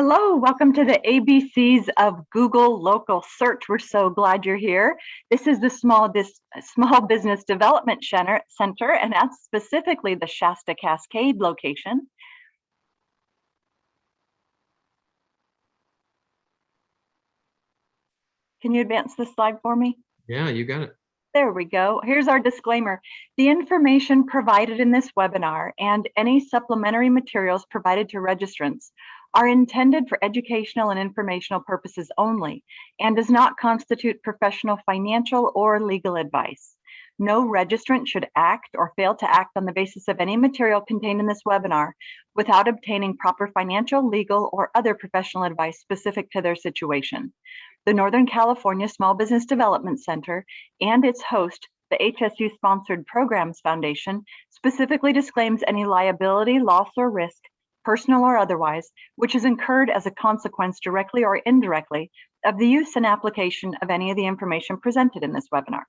Hello, welcome to the ABCs of Google Local Search. We're so glad you're here. This is the Small Business Development Center, and that's specifically the Shasta-Cascade location. Can you advance this slide for me? Yeah, you got it. There we go. Here's our disclaimer. The information provided in this webinar and any supplementary materials provided to registrants are intended for educational and informational purposes only and does not constitute professional, financial, or legal advice. No registrant should act or fail to act on the basis of any material contained in this webinar without obtaining proper financial, legal, or other professional advice specific to their situation. The Northern California Small Business Development Center and its host, the HSU Sponsored Programs Foundation, specifically disclaims any liability, loss, or risk, personal or otherwise, which is incurred as a consequence directly or indirectly of the use and application of any of the information presented in this webinar.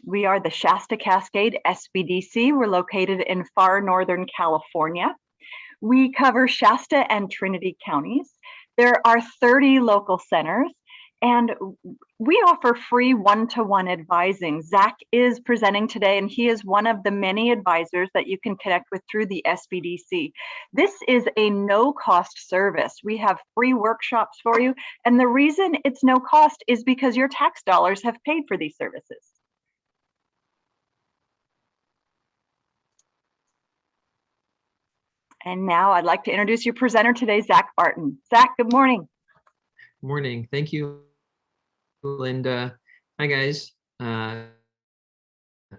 We are the Shasta-Cascade SBDC. We're located in far Northern California. We cover Shasta and Trinity counties. There are 30 local centers, and we offer free one-to-one advising. Zack is presenting today, and he is one of the many advisors that you can connect with through the SBDC. This is a no-cost service. We have free workshops for you, and the reason it's no cost is because your tax dollars have paid for these services. And now I'd like to introduce your presenter today, Zack Barton. Zack, good morning. Morning. Thank you, Linda. Hi, guys.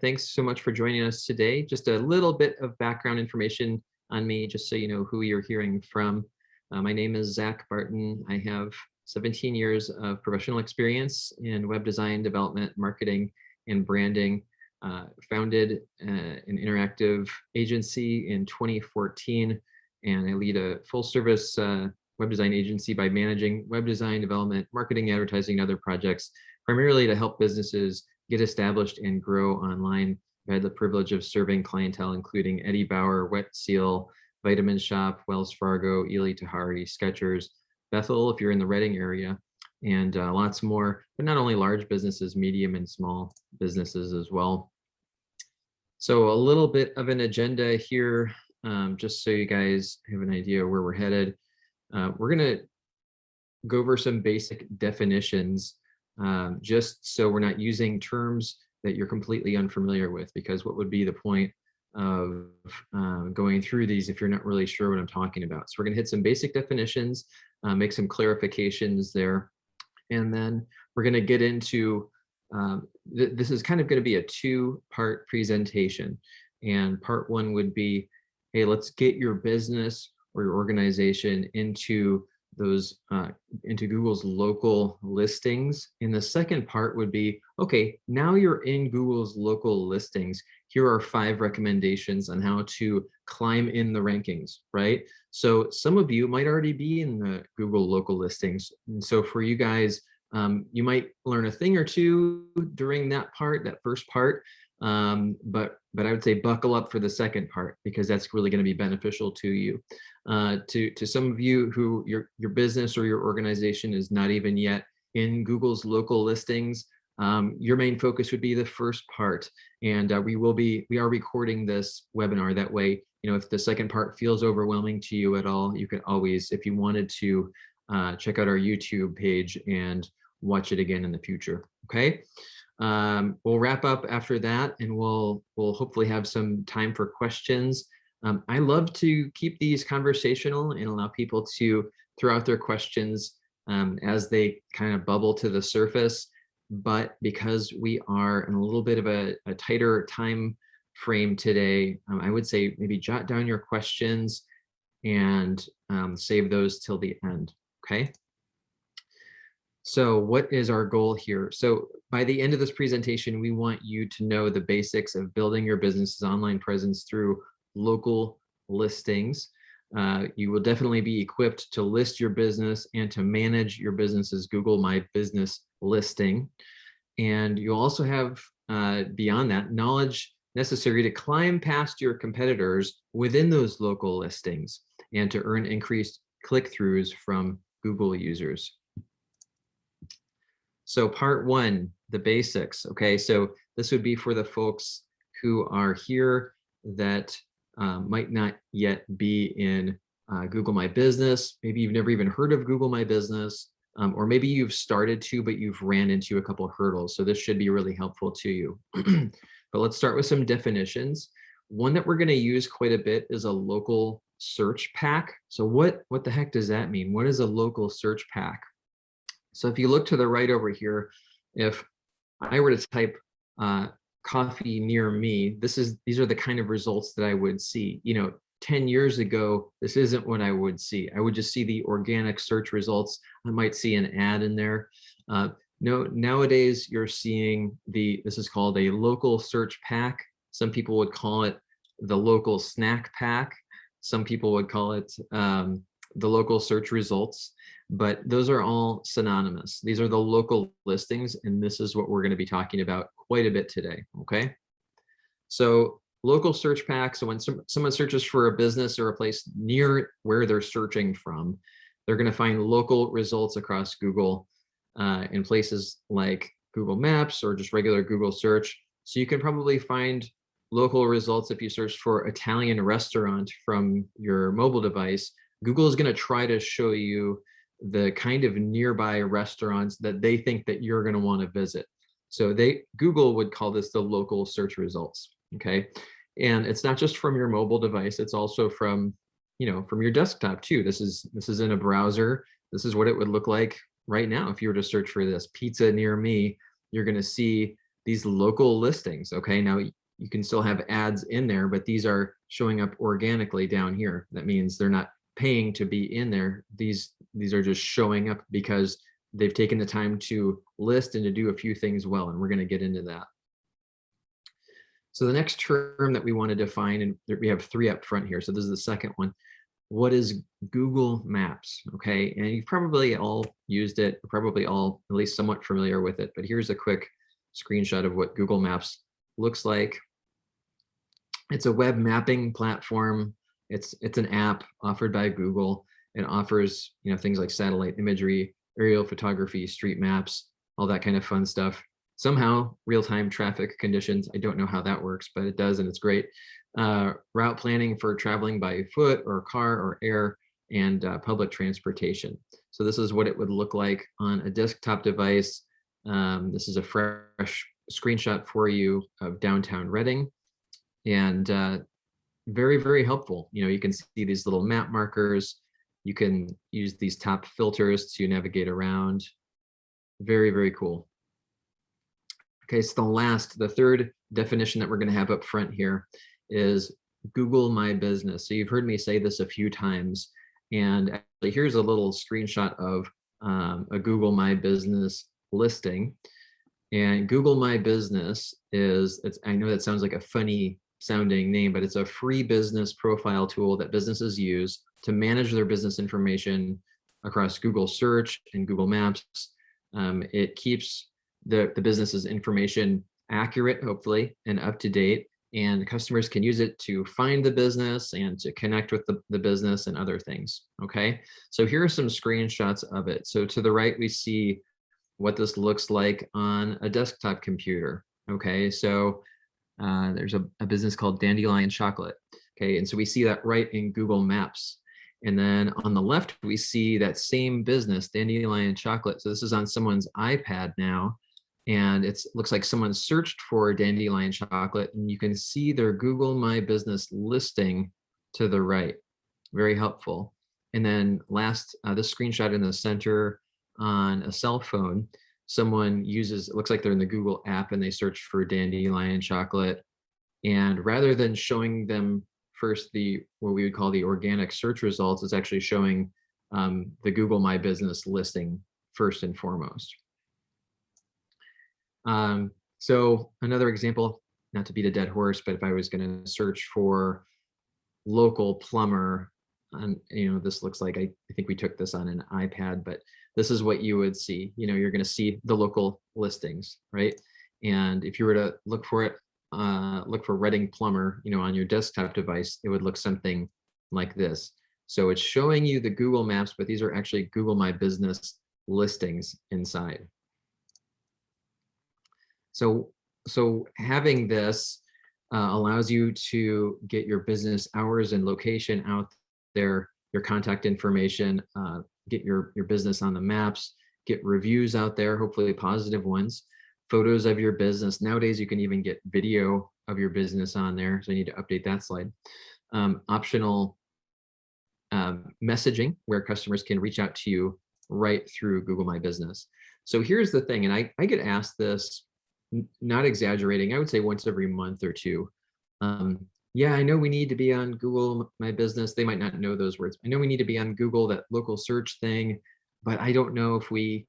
Thanks so much for joining us today. Just a little bit of background information on me, just so you know who you're hearing from. My name is Zack Barton. I have 17 years of professional experience in web design, development, marketing, and branding. Founded an interactive agency in 2014, and I lead a full-service web design agency by managing web design, development, marketing, advertising, and other projects, primarily to help businesses get established and grow online. I had the privilege of serving clientele including Eddie Bauer, Wet Seal, Vitamin Shop, Wells Fargo, Ely Tahari, Skechers, Bethel, if you're in the Redding area, and lots more, but not only large businesses, medium and small businesses as well. So a little bit of an agenda here, just so you guys have an idea where we're headed. We're going to go over some basic definitions, just so we're not using terms that you're completely unfamiliar with, because what would be the point of going through these if you're not really sure what I'm talking about? So we're going to hit some basic definitions, make some clarifications there, and then we're going to get into this is kind of going to be a two-part presentation, and part one would be, hey, let's get your business or your organization into those into Google's local listings. And the second part would be, okay, now you're in Google's local listings. Here are 5 recommendations on how to climb in the rankings, right? So some of you might already be in the Google local listings, and so for you guys, you might learn a thing or two during that part, that first part, but I would say buckle up for the second part, because that's really going to be beneficial to you. To some of you who your business or your organization is not even yet in Google's local listings, your main focus would be the first part, and we are recording this webinar. That way, you know, if the second part feels overwhelming to you at all, you can always, if you wanted to, check out our YouTube page and watch it again in the future. Okay, we'll wrap up after that, and we'll hopefully have some time for questions. I love to keep these conversational and allow people to throw out their questions as they kind of bubble to the surface. But because we are in a little bit of a tighter time frame today, I would say maybe jot down your questions and save those till the end. Okay. So what is our goal here? So by the end of this presentation, we want you to know the basics of building your business's online presence through local listings. You will definitely be equipped to list your business and to manage your business's Google My Business listing. And you'll also have, beyond that, knowledge necessary to climb past your competitors within those local listings. and to earn increased click-throughs from Google users. So part one, the basics. Okay, so this would be for the folks who are here that might not yet be in Google My Business. Maybe you've never even heard of Google My Business, or maybe you've started to, but you've ran into a couple of hurdles. So this should be really helpful to you. But let's start with some definitions. One that we're going to use quite a bit is a local search pack. So what the heck does that mean? What is a local search pack? So if you look to the right over here, if I were to type coffee near me, these are the kind of results that I would see. 10 years ago, this isn't what I would see. I would just see the organic search results. I might see an ad in there. No, nowadays you're seeing this is called a local search pack. Some people would call it the local snack pack. Some people would call it the local search results, but those are all synonymous. These are the local listings, and this is what we're going to be talking about quite a bit today, okay? So local search pack, so when someone searches for a business or a place near where they're searching from, they're going to find local results across Google in places like Google Maps or just regular Google search. So you can probably find local results if you search for Italian restaurant from your mobile device. Google is going to try to show you the kind of nearby restaurants that they think that you're going to want to visit. So Google would call this the local search results, okay? And it's not just from your mobile device, it's also from your desktop too. This is in a browser. This is what it would look like right now if you were to search for this pizza near me. You're going to see these local listings, okay? Now you can still have ads in there, but these are showing up organically down here. That means they're not paying to be in there. These are just showing up because they've taken the time to list and to do a few things well, and we're going to get into that. So the next term that we want to define, and we have three up front here, so this is the second one. What is Google Maps? Okay, and you've probably all used it, probably all at least somewhat familiar with it, but here's a quick screenshot of what Google Maps looks like. It's a web mapping platform. It's an app offered by Google. It offers things like satellite imagery, aerial photography, street maps, all that kind of fun stuff. Somehow real-time traffic conditions. I don't know how that works, but it does, and it's great. Route planning for traveling by foot or car or air, and public transportation. So this is what it would look like on a desktop device. This is a fresh screenshot for you of downtown Reading, and very, very helpful. You can see these little map markers. You can use these top filters to navigate around. Very, very cool. Okay, so the third definition that we're going to have up front here is Google My Business. So you've heard me say this a few times, and actually here's a little screenshot of a Google My Business listing. And Google My Business I know that sounds like a funny sounding name, but it's a free business profile tool that businesses use to manage their business information across Google Search and Google Maps. It keeps the business's information accurate, hopefully, and up to date, and customers can use it to find the business and to connect with the business and other things, okay? So here are some screenshots of it. So to the right, we see what this looks like on a desktop computer, okay? So there's a business called Dandelion Chocolate, okay? And so we see that right in Google Maps. And then on the left, we see that same business, Dandelion Chocolate. So this is on someone's iPad now, and it looks like someone searched for Dandelion Chocolate, and you can see their Google My Business listing to the right. Very helpful. And then last, this screenshot in the center on a cell phone, someone uses, it looks like they're in the Google app, and they search for Dandelion Chocolate. And rather than showing them first what we would call the organic search results, it's actually showing the Google My Business listing first and foremost. So another example, not to beat a dead horse, but if I was going to search for local plumber, and this looks like, I think we took this on an iPad, but this is what you would see. You're going to see the local listings, right? And if you were to look for it, look for Reading Plumber, on your desktop device, it would look something like this. So it's showing you the Google Maps, but these are actually Google My Business listings inside. So having this allows you to get your business hours and location out there, your contact information, get your business on the maps, get reviews out there, hopefully positive ones, photos of your business. Nowadays, you can even get video of your business on there. So I need to update that slide. Optional messaging where customers can reach out to you right through Google My Business. So here's the thing, and I get asked this, not exaggerating, I would say once every month or two. Yeah, I know we need to be on Google My Business. They might not know those words. I know we need to be on Google, that local search thing, but I don't know if we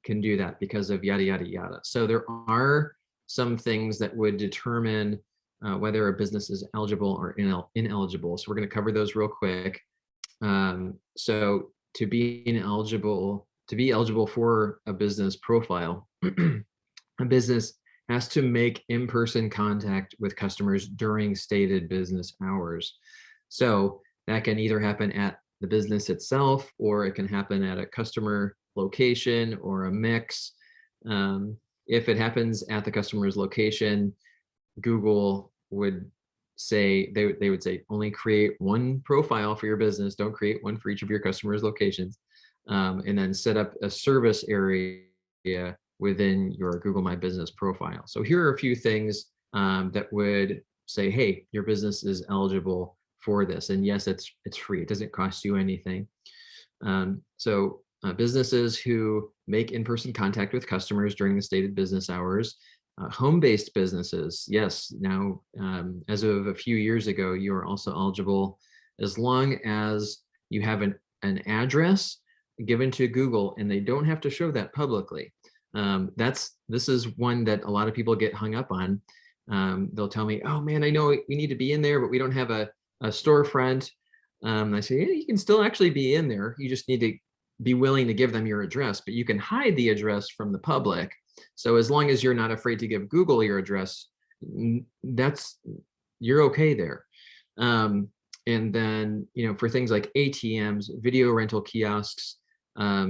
can do that because of yada, yada, yada. So there are some things that would determine whether a business is eligible or ineligible. So we're going to cover those real quick. So to be eligible for a business profile, a business has to make in-person contact with customers during stated business hours. So that can either happen at the business itself, or it can happen at a customer location or a mix. If it happens at the customer's location, Google would say, they would say, only create one profile for your business. Don't create one for each of your customers' locations. And then set up a service area within your Google My Business profile. So here are a few things that would say, hey, your business is eligible for this. And yes, it's free. It doesn't cost you anything. Businesses who make in-person contact with customers during the stated business hours, home-based businesses, yes, now as of a few years ago, you are also eligible as long as you have an address given to Google, and they don't have to show that publicly. This is one that a lot of people get hung up on. They'll tell me, oh man, I know we need to be in there, but we don't have a storefront. I say, yeah, you can still actually be in there. You just need to be willing to give them your address, but you can hide the address from the public. So as long as you're not afraid to give Google your address, you're okay there. And then, for things like ATMs, video rental kiosks,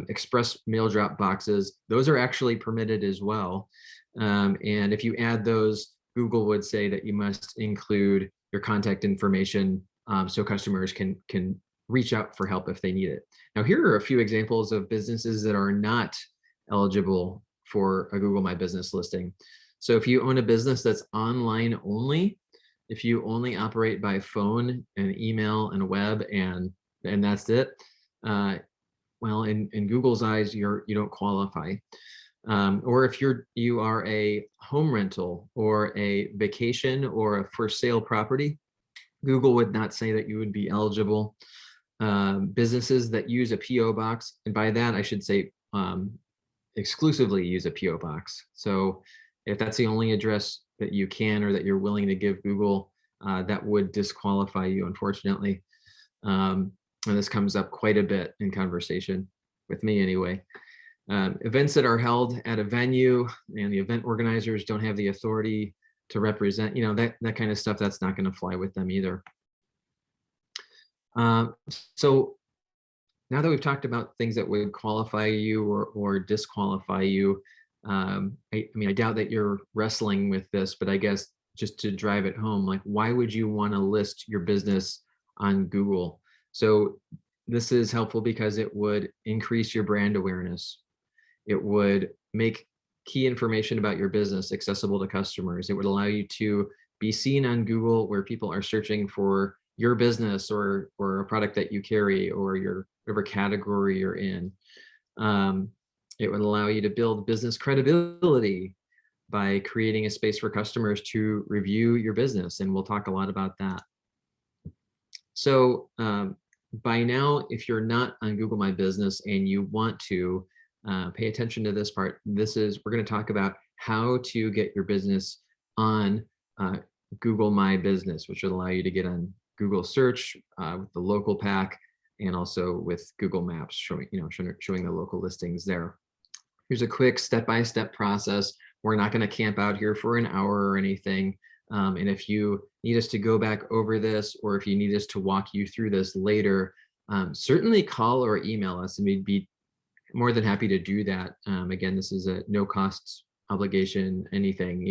express mail drop boxes, those are actually permitted as well. And if you add those, Google would say that you must include your contact information so customers can reach out for help if they need it. Now, here are a few examples of businesses that are not eligible for a Google My Business listing. So if you own a business that's online only, if you only operate by phone and email and web and that's it, well, in Google's eyes, you don't qualify. Or if you are a home rental or a vacation or a for sale property, Google would not say that you would be eligible. Businesses that use a PO box, and by that I should say exclusively use a PO box. So if that's the only address that you can or that you're willing to give Google, that would disqualify you, unfortunately. And this comes up quite a bit in conversation with me anyway. Events that are held at a venue and the event organizers don't have the authority to represent, that kind of stuff, that's not going to fly with them either. So now that we've talked about things that would qualify you or disqualify you, I doubt that you're wrestling with this, but I guess just to drive it home, like, why would you want to list your business on Google? So this is helpful because it would increase your brand awareness. It would make key information about your business accessible to customers. It would allow you to be seen on Google where people are searching for your business or a product that you carry or your whatever category you're in. It would allow you to build business credibility by creating a space for customers to review your business. And we'll talk a lot about that. So by now, if you're not on Google My Business and you want to pay attention to this part, we're going to talk about how to get your business on Google My Business, which will allow you to get on Google search with the local pack and also with Google Maps showing the local listings there. Here's a quick step-by-step process. We're not going to camp out here for an hour or anything. And if you need us to go back over this, or if you need us to walk you through this later, certainly call or email us, and we'd be more than happy to do that. Again, this is a no cost obligation, anything,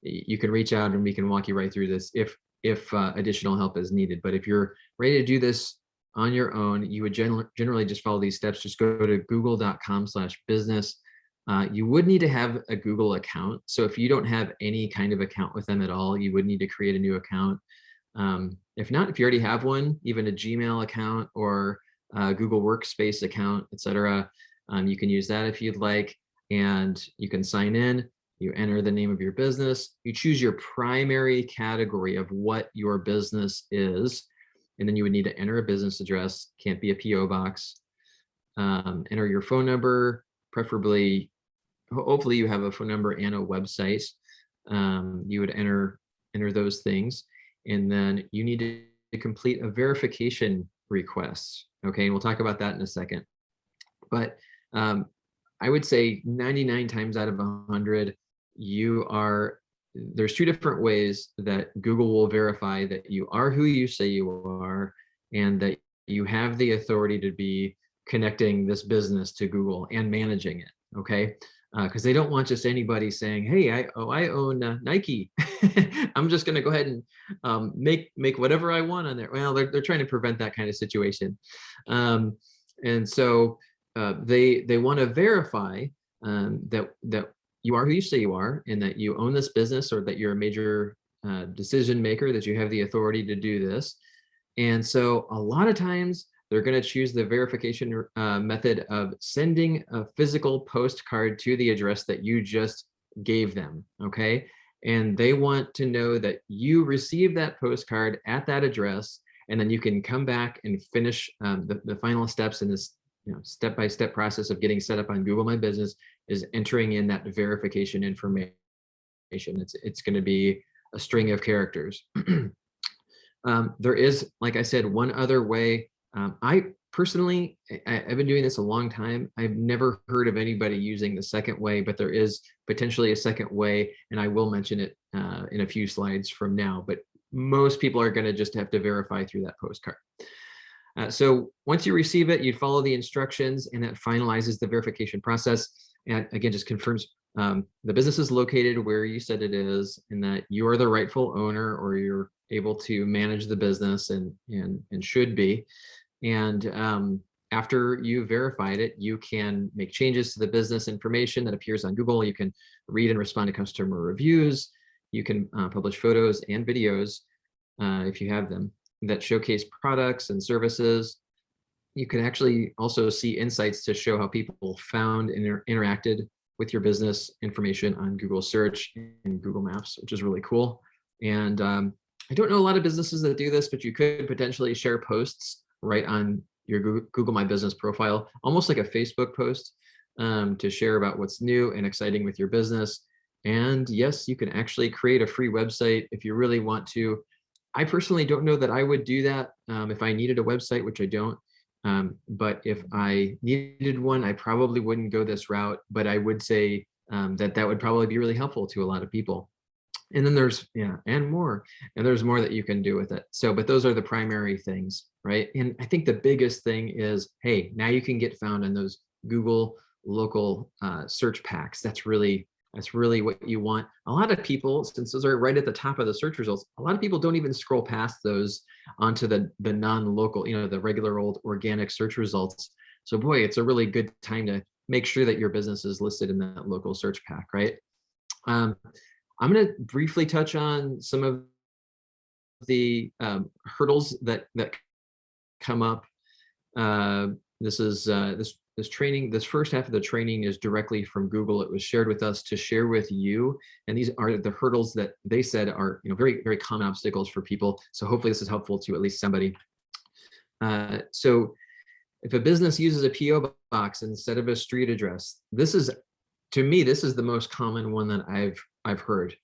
you can reach out and we can walk you right through this if additional help is needed. But if you're ready to do this on your own, you would generally just follow these steps. Just go to google.com/business. You would need to have a Google account. So if you don't have any kind of account with them at all, you would need to create a new account. If not, if you already have one, even a Gmail account or Google Workspace account, etc., you can use that if you'd like, and you can sign in. You enter the name of your business, you choose your primary category of what your business is, and then you would need to enter a business address, can't be a PO box. Enter your phone number, preferably, hopefully you have a phone number and a website. You would enter those things, and then you need to complete a verification request. Okay, and we'll talk about that in a second. But I would say 99 times out of 100, there's two different ways that Google will verify that you are who you say you are, and that you have the authority to be connecting this business to Google and managing it. Okay, because they don't want just anybody saying, hey, I own Nike. I'm just going to go ahead and make whatever I want on there. Well, they're trying to prevent that kind of situation. And so they want to verify that you are who you say you are, and that you own this business, or that you're a major decision maker, that you have the authority to do this. And so a lot of times they're going to choose the verification method of sending a physical postcard to the address that you just gave them. Okay, and they want to know that you received that postcard at that address, and then you can come back and finish the final steps in this step-by-step process of getting set up on Google My Business, is entering in that verification information. It's going to be a string of characters. There is, like I said, one other way. I personally, I've been doing this a long time. I've never heard of anybody using the second way, but there is potentially a second way, and I will mention it in a few slides from now. But most people are going to just have to verify through that postcard. So once you receive it, you follow the instructions, and that finalizes the verification process. And again, just confirms the business is located where you said it is, and that you are the rightful owner, or you're able to manage the business and should be. And after you verified it, you can make changes to the business information that appears on Google. You can read and respond to customer reviews. You can publish photos and videos if you have them that showcase products and services. You can actually also see insights to show how people found and interacted with your business information on Google search and Google Maps, which is really cool. And I don't know a lot of businesses that do this, but you could potentially share posts right on your Google My Business profile, almost like a Facebook post, to share about what's new and exciting with your business. And yes, you can actually create a free website if you really want to. I personally don't know that I would do that if I needed a website, which I don't. But if I needed one, I probably wouldn't go this route, but I would say that would probably be really helpful to a lot of people. And then there's, and there's more that you can do with it. So, but those are the primary things, right? And I think the biggest thing is, hey, now you can get found in those Google local search packs. That's really what you want. A lot of people, since those are right at the top of the search results, a lot of people don't even scroll past those onto the non-local, the regular old organic search results. So boy, it's a really good time to make sure that your business is listed in that local search pack, right? I'm going to briefly touch on some of the hurdles that come up. This training, this first half of the training is directly from Google. It was shared with us to share with you, and these are the hurdles that they said are very, very common obstacles for people. So hopefully this is helpful to at least somebody. So if a business uses a PO box instead of a street address, to me, this is the most common one that I've heard,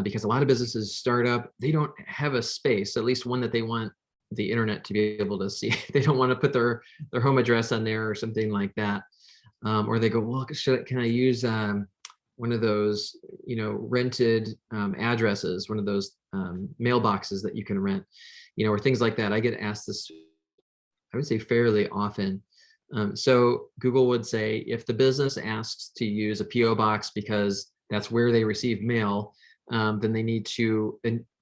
because a lot of businesses start up, they don't have a space, at least one that they want the internet to be able to see. They don't want to put their home address on there or something like that. Or they go, well, can I use one of those, rented addresses, one of those mailboxes that you can rent, or things like that. I get asked this, I would say, fairly often. So Google would say, if the business asks to use a PO box because that's where they receive mail, then they need to,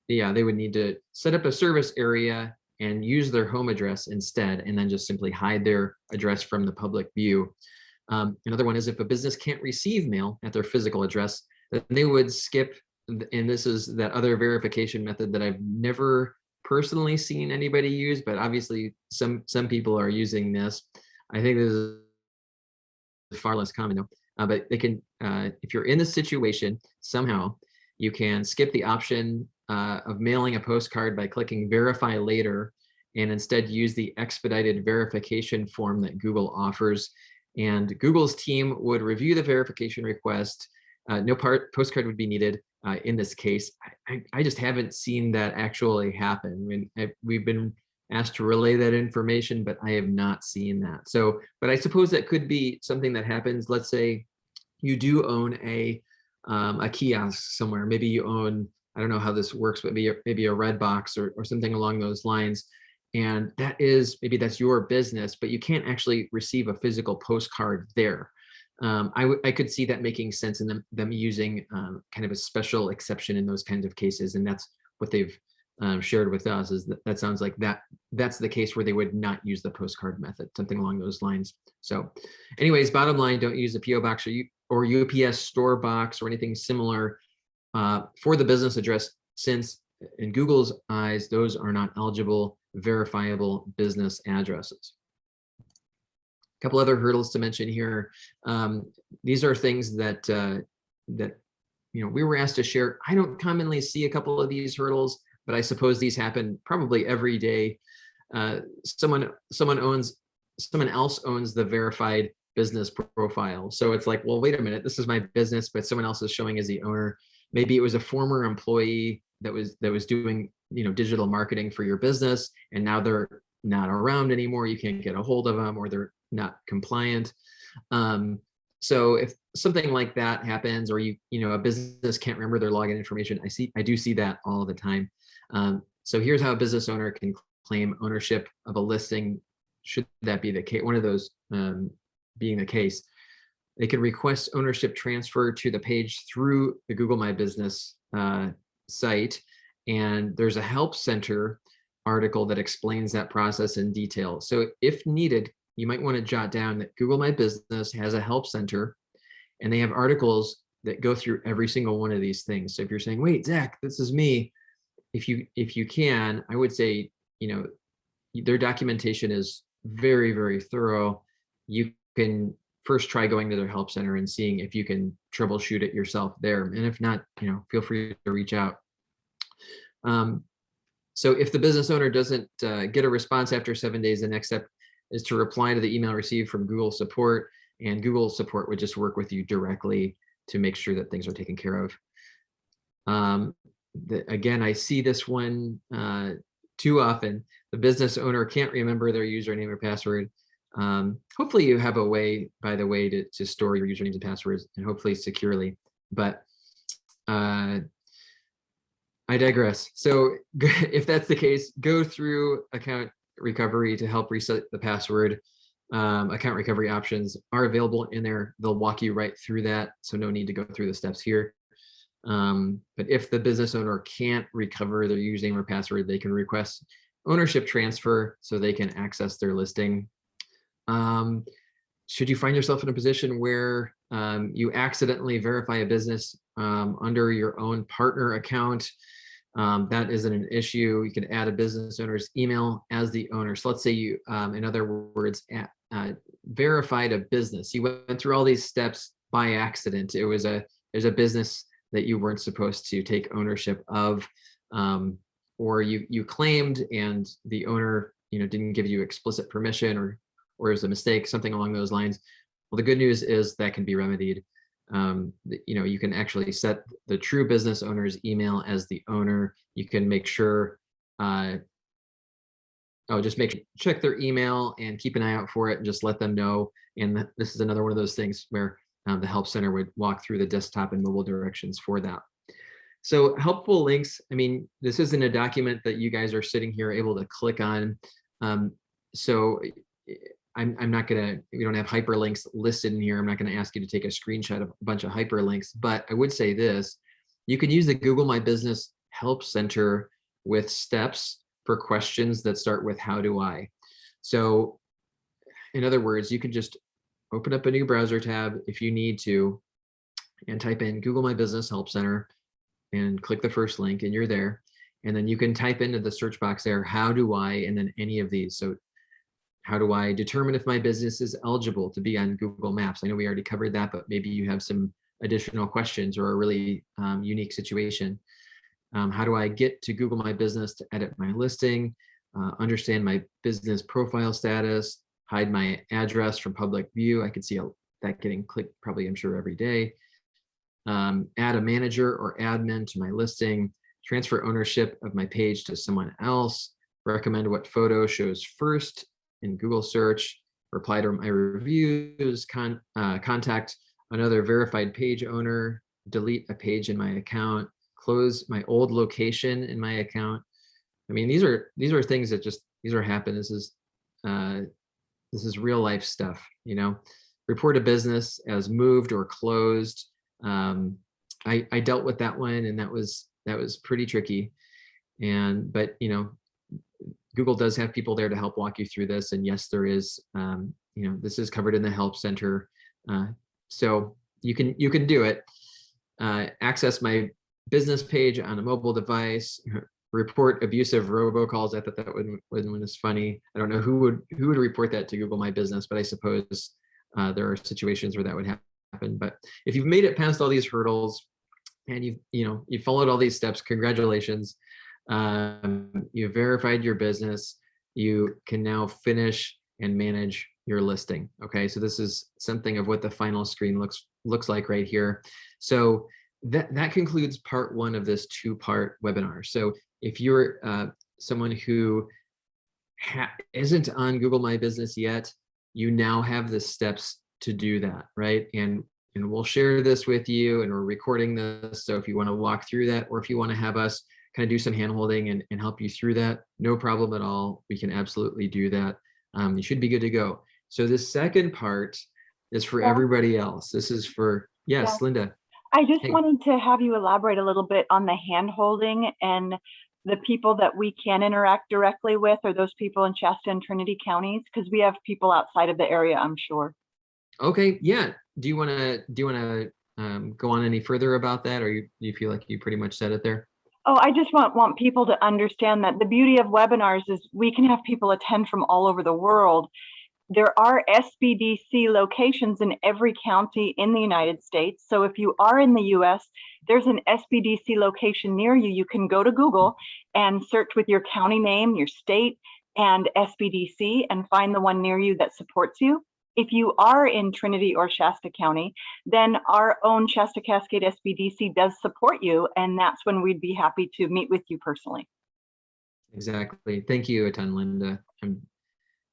they would need to set up a service area and use their home address instead, and then just simply hide their address from the public view. Another one is, if a business can't receive mail at their physical address, then they would skip, and this is that other verification method that I've never personally seen anybody use, but obviously some people are using this. I think this is far less common though, but they can, if you're in this situation, somehow you can skip the option of mailing a postcard by clicking verify later, and instead use the expedited verification form that Google offers. And Google's team would review the verification request. No postcard would be needed in this case. I just haven't seen that actually happen. I mean, we've been asked to relay that information, but I have not seen that. So, but I suppose that could be something that happens. Let's say you do own a kiosk somewhere. Maybe you own, I don't know how this works, but maybe a red box or something along those lines. And that is, maybe that's your business, but you can't actually receive a physical postcard there. I could see that making sense in them using kind of a special exception in those kinds of cases. And that's what they've shared with us, is that sounds like that's the case where they would not use the postcard method, something along those lines. So anyways, bottom line, don't use a PO box or UPS store box or anything similar for the business address, since in Google's eyes, those are not eligible, verifiable business addresses. A couple other hurdles to mention here. These are things that we were asked to share. I don't commonly see a couple of these hurdles, but I suppose these happen probably every day. Someone else owns the verified business profile. So it's like, well, wait a minute, this is my business, but someone else is showing as the owner. Maybe it was a former employee that was doing, digital marketing for your business, and now they're not around anymore. You can't get a hold of them, or they're not compliant. So if something like that happens, or a business can't remember their login information, I do see that all the time. So here's how a business owner can claim ownership of a listing, should that be the case, one of those being the case. They can request ownership transfer to the page through the Google My Business site, and there's a help center article that explains that process in detail. So if needed, you might want to jot down that Google My Business has a help center, and they have articles that go through every single one of these things. So if you're saying, wait, Zach, this is me, if you can, I would say, their documentation is very, very thorough. You can first try going to their help center and seeing if you can troubleshoot it yourself there. And if not, feel free to reach out. So if the business owner doesn't get a response after 7 days, the next step is to reply to the email received from Google support, and Google support would just work with you directly to make sure that things are taken care of. Again, I see this one too often. The business owner can't remember their username or password. Hopefully you have a way, by the way, to store your usernames and passwords, and hopefully securely, but I digress. So if that's the case, go through account recovery to help reset the password. Account recovery options are available in there. They'll walk you right through that, so no need to go through the steps here. But if the business owner can't recover their username or password, they can request ownership transfer so they can access their listing. Should you find yourself in a position where you accidentally verify a business under your own partner account, that isn't an issue. You can add a business owner's email as the owner. So let's say you, in other words, verified a business. You went through all these steps by accident. There's a business that you weren't supposed to take ownership of, or you claimed and the owner didn't give you explicit permission, or it was a mistake, something along those lines. Well, the good news is that can be remedied. You can actually set the true business owner's email as the owner. You can make sure, check their email and keep an eye out for it, and just let them know. And this is another one of those things where the Help Center would walk through the desktop and mobile directions for that. So helpful links, I mean, this isn't a document that you guys are sitting here able to click on. So I'm not gonna, we don't have hyperlinks listed in here. I'm not gonna ask you to take a screenshot of a bunch of hyperlinks, but I would say this, you can use the Google My Business Help Center with steps for questions that start with how do I. So in other words, you can just open up a new browser tab if you need to and type in Google My Business Help Center and click the first link and you're there. And then you can type into the search box there, how do I, and then any of these. So how do I determine if my business is eligible to be on Google Maps? I know we already covered that, but maybe you have some additional questions or a really unique situation. How do I get to Google My Business to edit my listing, understand my business profile status, hide my address from public view? I could see that getting clicked probably, I'm sure, every day. Add a manager or admin to my listing, transfer ownership of my page to someone else, recommend what photo shows first in Google search, reply to my reviews, contact another verified page owner, delete a page in my account, close my old location in my account. I mean, these are things that just, these are happen. This is real life stuff, you know. Report a business as moved or closed. I dealt with that one, and that was pretty tricky. But you know, Google does have people there to help walk you through this. And yes, there is, you know, this is covered in the Help Center. So you can do it. Access my business page on a mobile device, report abusive robocalls. I thought that one was funny. I don't know who would report that to Google My Business, but I suppose there are situations where that would happen. But if you've made it past all these hurdles and you've followed all these steps, congratulations. You've verified your business. You can now finish and manage your listing. Okay, so this is something of what the final screen looks like right here. So that concludes part one of this two-part webinar. So if you're someone who isn't on Google My Business yet, you now have the steps to do that, right? And we'll share this with you, and we're recording this. So if you want to walk through that, or if you want to have us kind of do some hand-holding and help you through that, no problem at all. We can absolutely do that. You should be good to go. So this second part is for everybody else. This is for, yes, Linda. I just wanted to have you elaborate a little bit on the hand-holding and the people that we can interact directly with, or those people in Shasta and Trinity counties, because we have people outside of the area, I'm sure. Okay, yeah. Do you want to go on any further about that, or do you feel like you pretty much said it there? Oh, I just want people to understand that the beauty of webinars is we can have people attend from all over the world. There are SBDC locations in every county in the United States. So if you are in the US, there's an SBDC location near you. You can go to Google and search with your county name, your state, and SBDC, and find the one near you that supports you. If you are in Trinity or Shasta County, then our own Shasta-Cascade SBDC does support you, and that's when we'd be happy to meet with you personally. Exactly. Thank you a ton, Linda. I'm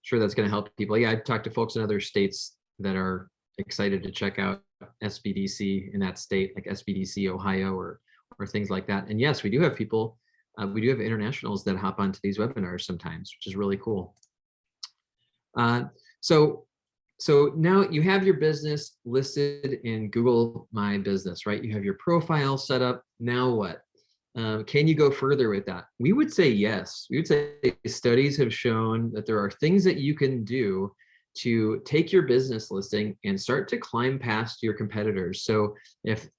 sure that's going to help people. Yeah, I've talked to folks in other states that are excited to check out SBDC in that state, like SBDC Ohio or things like that. And yes, we do have people, we do have internationals that hop onto these webinars sometimes, which is really cool. So now you have your business listed in Google My Business, right? You have your profile set up. Now what? Can you go further with that? We would say yes. We would say studies have shown that there are things that you can do to take your business listing and start to climb past your competitors. So if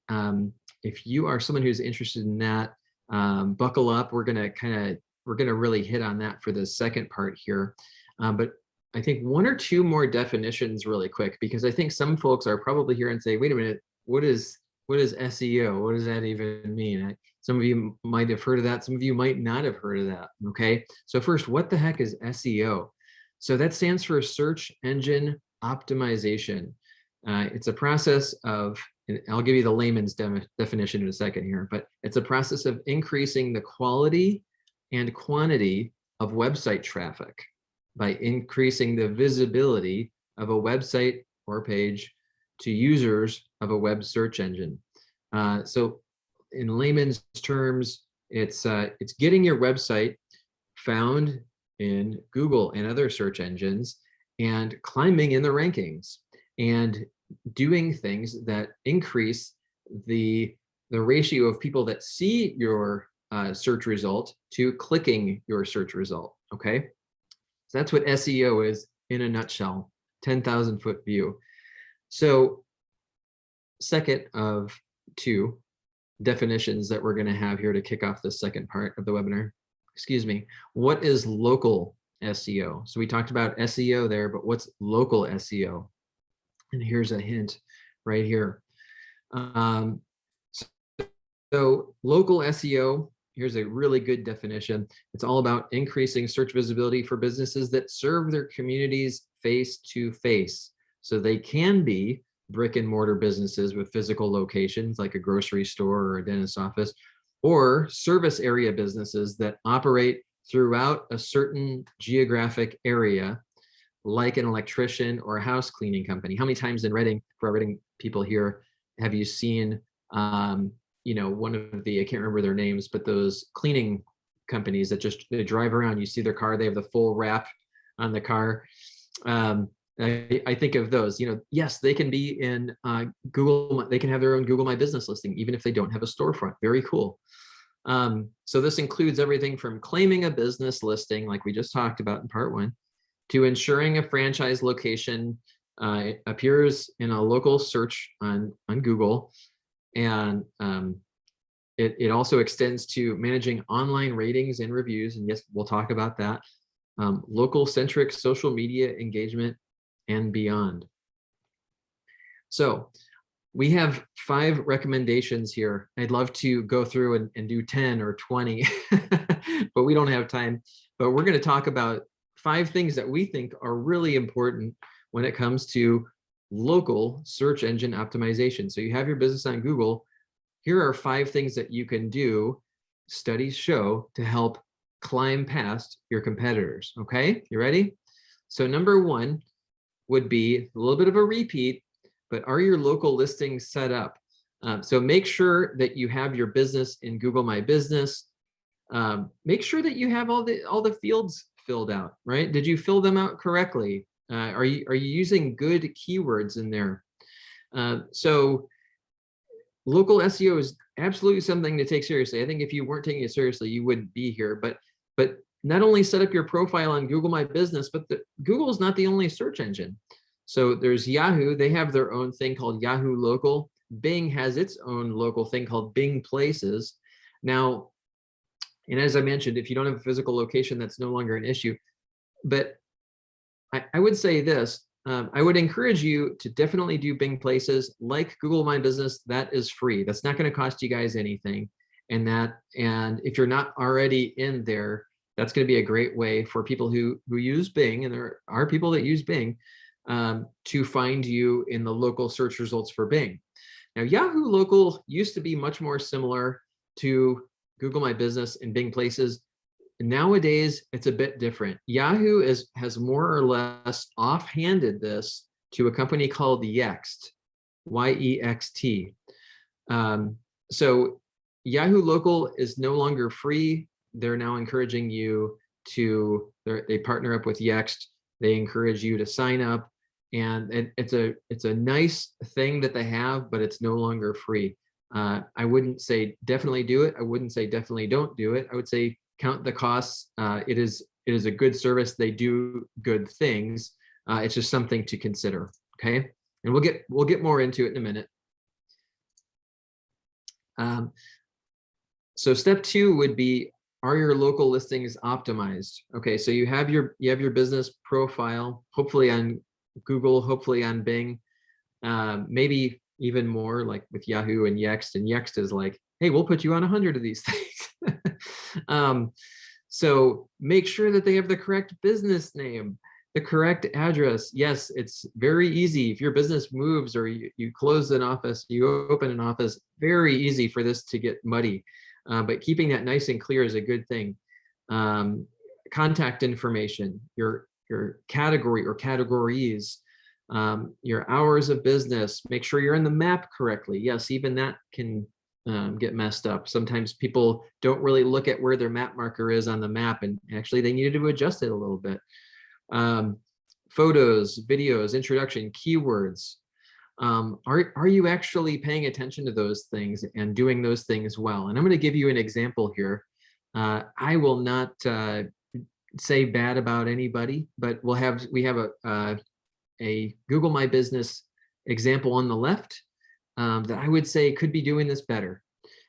you are someone who's interested in that, buckle up. We're gonna really hit on that for the second part here. But I think one or two more definitions really quick, because I think some folks are probably here and say, wait a minute, what is SEO? What does that even mean? Some of you might have heard of that. Some of you might not have heard of that. Okay. So first, what the heck is SEO? So that stands for search engine optimization. It's a process of, and I'll give you the layman's definition in a second here, but it's a process of increasing the quality and quantity of website traffic by increasing the visibility of a website or page to users of a web search engine. So in layman's terms, it's getting your website found in Google and other search engines and climbing in the rankings and doing things that increase the ratio of people that see your search result to clicking your search result. Okay, so that's what SEO is in a nutshell, 10,000-foot view. So second of two definitions that we're going to have here to kick off the second part of the webinar. Excuse me. What is local SEO? So we talked about SEO there, but what's local SEO? And here's a hint right here. So local SEO, here's a really good definition. It's all about increasing search visibility for businesses that serve their communities face to face. So they can be brick and mortar businesses with physical locations like a grocery store or a dentist's office, or service area businesses that operate throughout a certain geographic area, like an electrician or a house cleaning company. How many times in Reading, for our Reading people here, have you seen one of the, I can't remember their names, but those cleaning companies that just, they drive around, you see their car, they have the full wrap on the car. I think of those, yes, they can be in Google, they can have their own Google My Business listing, even if they don't have a storefront. Very cool. So this includes everything from claiming a business listing, like we just talked about in part one, to ensuring a franchise location appears in a local search on Google. And it also extends to managing online ratings and reviews. And yes, we'll talk about that. Local centric social media engagement and beyond. So we have 5 recommendations here. I'd love to go through and do 10 or 20, but we don't have time. But we're going to talk about 5 things that we think are really important when it comes to local search engine optimization. So you have your business on Google. Here are 5 things that you can do, studies show, to help climb past your competitors. Okay, you ready? So number 1 would be a little bit of a repeat, but are your local listings set up? So make sure that you have your business in Google My Business. Make sure that you have all the fields filled out, right? Did you fill them out correctly? Are you using good keywords in there? So local SEO is absolutely something to take seriously. I think if you weren't taking it seriously, you wouldn't be here. But not only set up your profile on Google My Business, but Google is not the only search engine. So there's Yahoo. They have their own thing called Yahoo Local. Bing has its own local thing called Bing Places. Now, and as I mentioned, if you don't have a physical location, that's no longer an issue. But I would say this, I would encourage you to definitely do Bing Places like Google My Business. That is free. That's not going to cost you guys anything. And if you're not already in there, that's going to be a great way for people who use Bing, and there are people that use Bing, to find you in the local search results for Bing. Now, Yahoo Local used to be much more similar to Google My Business and Bing Places. Nowadays, it's a bit different. Yahoo has more or less offhanded this to a company called Yext, Y-E-X-T. So Yahoo Local is no longer free. They're now encouraging you to, they partner up with Yext. They encourage you to sign up, and it's a nice thing that they have, but it's no longer free. I wouldn't say definitely do it. I wouldn't say definitely don't do it. I would say count the costs. It is a good service. They do good things. It's just something to consider. Okay, and we'll get more into it in a minute. So step 2 would be, are your local listings optimized? Okay, so you have your business profile, hopefully on Google, hopefully on Bing, maybe even more like with Yahoo and Yext. And Yext is like, hey, we'll put you on 100 of these things. So make sure that they have the correct business name, the correct address. Yes, it's very easy. If your business moves or you close an office, you open an office, very easy for this to get muddy. But keeping that nice and clear is a good thing. Contact information, your category or categories, Your hours of business, make sure you're in the map correctly. Yes, even that can get messed up. Sometimes people don't really look at where their map marker is on the map, and actually they needed to adjust it a little bit. Photos, videos, introduction, keywords. Are you actually paying attention to those things and doing those things well? And I'm going to give you an example here. I will not say bad about anybody, but we have a Google My Business example on the left that I would say could be doing this better.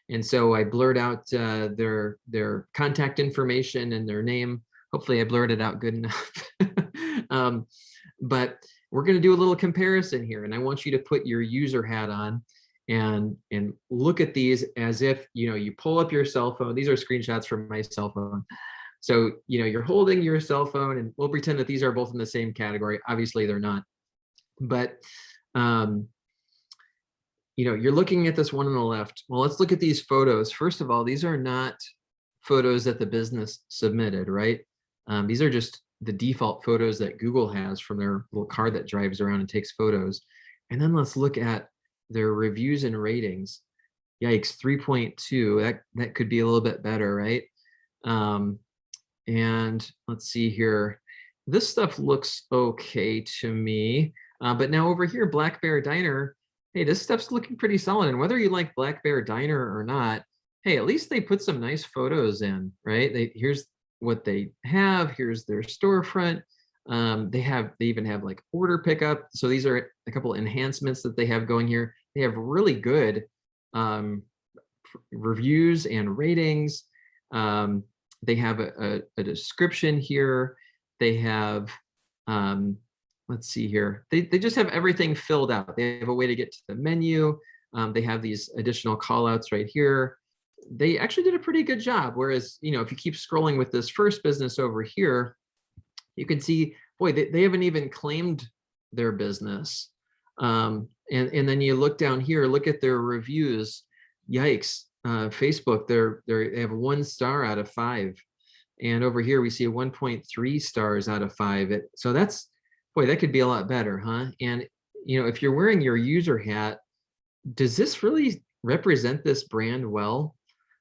And so I blurred out their contact information and their name. Hopefully I blurred it out good enough. But we're going to do a little comparison here, and I want you to put your user hat on and look at these as if, you pull up your cell phone. These are screenshots from my cell phone. So, you're holding your cell phone, and we'll pretend that these are both in the same category. Obviously they're not, but you're looking at this one on the left. Well, let's look at these photos. First of all, these are not photos that the business submitted, right? These are just the default photos that Google has from their little car that drives around and takes photos. And then let's look at their reviews and ratings. Yikes, 3.2. That could be a little bit better, right? And let's see here. This stuff looks okay to me. But now over here, Black Bear Diner, hey, this stuff's looking pretty solid. And whether you like Black Bear Diner or not, hey, at least they put some nice photos in, right? Here's what they have. Here's their storefront. They even have like order pickup. So these are a couple enhancements that they have going here. They have really good reviews and ratings. They have a description here. They have, let's see here. They just have everything filled out. They have a way to get to the menu. They have these additional call outs right here. They actually did a pretty good job. Whereas, if you keep scrolling with this first business over here, you can see, boy, they haven't even claimed their business. And then you look down here, look at their reviews. Yikes, Facebook, they have 1 star out of 5. And over here, we see a 1.3 stars out of 5. So that's, boy, that could be a lot better, huh? And, if you're wearing your user hat, does this really represent this brand well?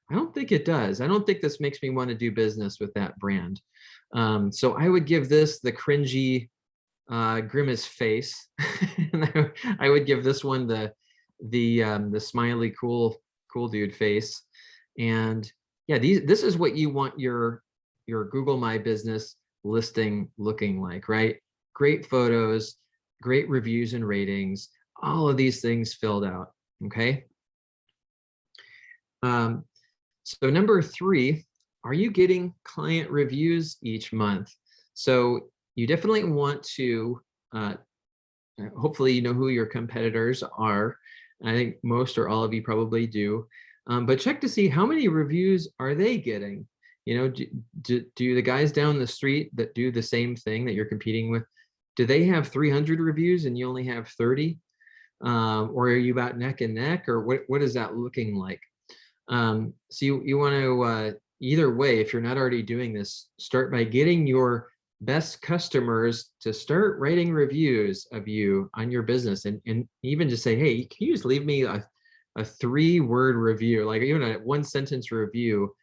I don't think it does. I don't think this makes me want to do business with that brand. So I would give this the cringy grimace face. And I would give this one the smiley cool dude face. And yeah, this is what you want your Google My Business listing looking like, right? Great photos, great reviews and ratings, all of these things filled out. Okay. So number 3, are you getting client reviews each month? So you definitely want to, hopefully you know who your competitors are. I think most or all of you probably do, but check to see how many reviews are they getting. Do the guys down the street that do the same thing that you're competing with, do they have 300 reviews and you only have 30? Or are you about neck and neck, or what is that looking like? So you want to, either way, if you're not already doing this, start by getting your best customers to start writing reviews of you on your business, and even just say, hey, can you just leave me a 3-word review, like even a 1-sentence review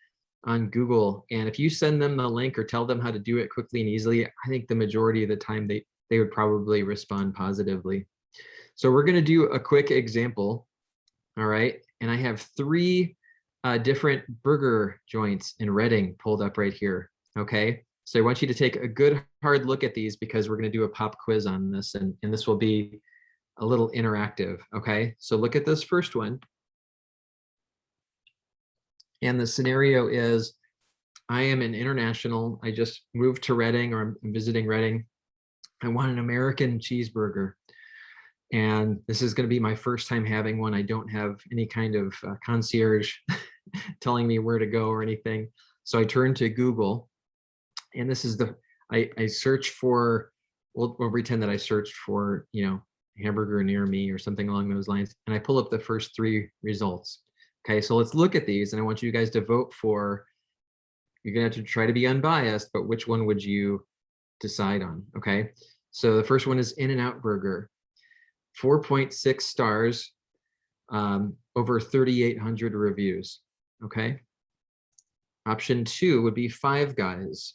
on Google. And if you send them the link or tell them how to do it quickly and easily, I think the majority of the time they would probably respond positively. So we're going to do a quick example. All right. And I have 3 different burger joints in Reading pulled up right here. Okay. So I want you to take a good hard look at these, because we're going to do a pop quiz on this, and this will be a little interactive. Okay. So look at this first one. And the scenario is, I am an international. I just moved to Reading, or I'm visiting Reading. I want an American cheeseburger. And this is going to be my first time having one. I don't have any kind of concierge telling me where to go or anything. So I turn to Google, and this is I search for, we'll pretend that I searched for, hamburger near me or something along those lines. And I pull up the first 3 results. Okay, so let's look at these, and I want you guys to vote for, you're going to have to try to be unbiased, but which one would you decide on? Okay, So the first one is In-N-Out Burger, 4.6 stars, over 3,800 reviews. Okay. Option 2 would be Five Guys,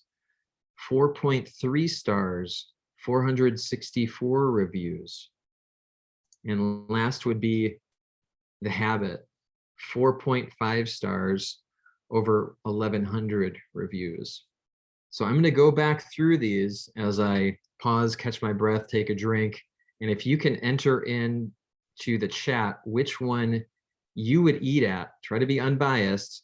4.3 stars, 464 reviews. And last would be The Habit, 4.5 stars, over 1,100 reviews. So I'm going to go back through these as I pause, catch my breath, take a drink. And if you can enter in to the chat which one you would eat at, try to be unbiased,